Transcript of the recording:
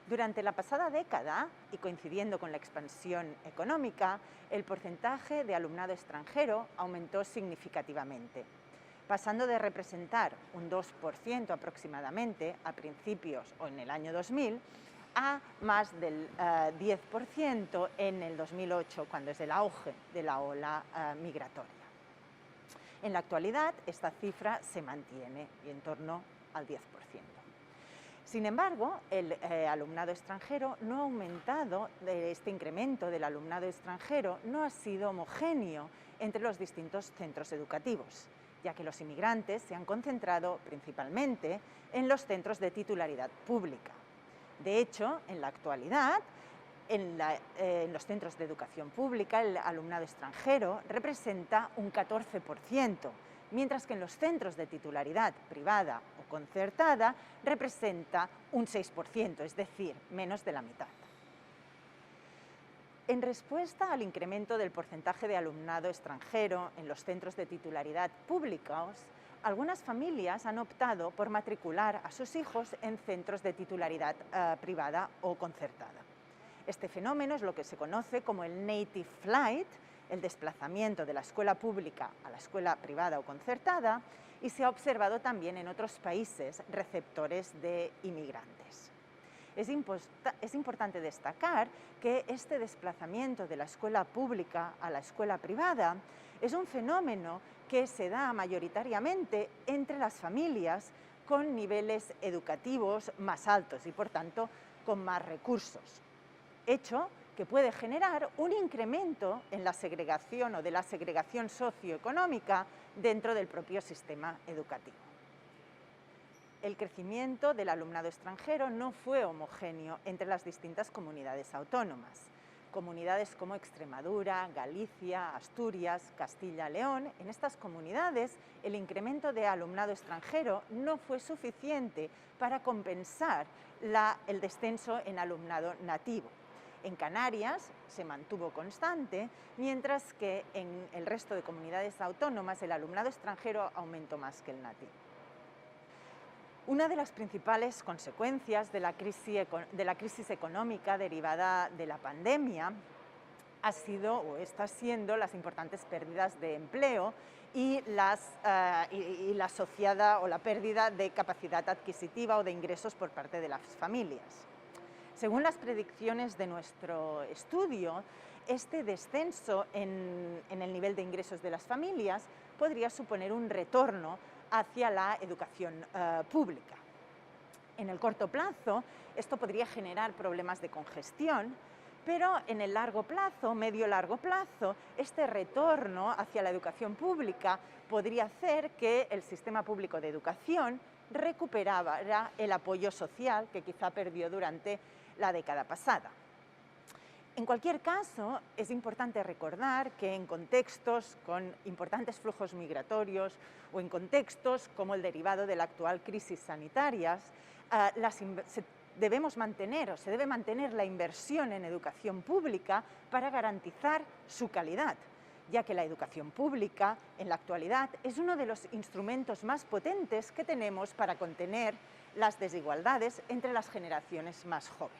Durante la pasada década, y coincidiendo con la expansión económica, el porcentaje de alumnado extranjero aumentó significativamente, pasando de representar un 2% aproximadamente a principios o en el año 2000 a más del 10% en el 2008, cuando es el auge de la ola migratoria. En la actualidad, esta cifra se mantiene y en torno al 10%. Sin embargo, el alumnado extranjero no ha aumentado, este incremento del alumnado extranjero no ha sido homogéneo entre los distintos centros educativos, ya que los inmigrantes se han concentrado principalmente en los centros de titularidad pública. De hecho, en la actualidad, en los centros de educación pública, el alumnado extranjero representa un 14%, mientras que en los centros de titularidad privada o concertada representa un 6%, es decir, menos de la mitad. En respuesta al incremento del porcentaje de alumnado extranjero en los centros de titularidad públicos, algunas familias han optado por matricular a sus hijos en centros de titularidad privada o concertada. Este fenómeno es lo que se conoce como el native flight, el desplazamiento de la escuela pública a la escuela privada o concertada, y se ha observado también en otros países receptores de inmigrantes. Es importante destacar que este desplazamiento de la escuela pública a la escuela privada es un fenómeno que se da mayoritariamente entre las familias con niveles educativos más altos y, por tanto, con más recursos, hecho que puede generar un incremento en la segregación o de la segregación socioeconómica dentro del propio sistema educativo. El crecimiento del alumnado extranjero no fue homogéneo entre las distintas comunidades autónomas. Comunidades como Extremadura, Galicia, Asturias, Castilla-León, en estas comunidades el incremento de alumnado extranjero no fue suficiente para compensar el descenso en alumnado nativo. En Canarias se mantuvo constante, mientras que en el resto de comunidades autónomas el alumnado extranjero aumentó más que el nativo. Una de las principales consecuencias de la crisis económica derivada de la pandemia ha sido o está siendo las importantes pérdidas de empleo y la asociada o la pérdida de capacidad adquisitiva o de ingresos por parte de las familias. Según las predicciones de nuestro estudio, este descenso en el nivel de ingresos de las familias podría suponer un retorno hacia la educación pública. En el corto plazo, esto podría generar problemas de congestión, pero en el largo plazo, medio-largo plazo, este retorno hacia la educación pública podría hacer que el sistema público de educación recuperara el apoyo social que quizá perdió durante la década pasada. En cualquier caso, es importante recordar que en contextos con importantes flujos migratorios o en contextos como el derivado de la actual crisis sanitaria, debemos mantener o se debe mantener la inversión en educación pública para garantizar su calidad, ya que la educación pública en la actualidad es uno de los instrumentos más potentes que tenemos para contener las desigualdades entre las generaciones más jóvenes.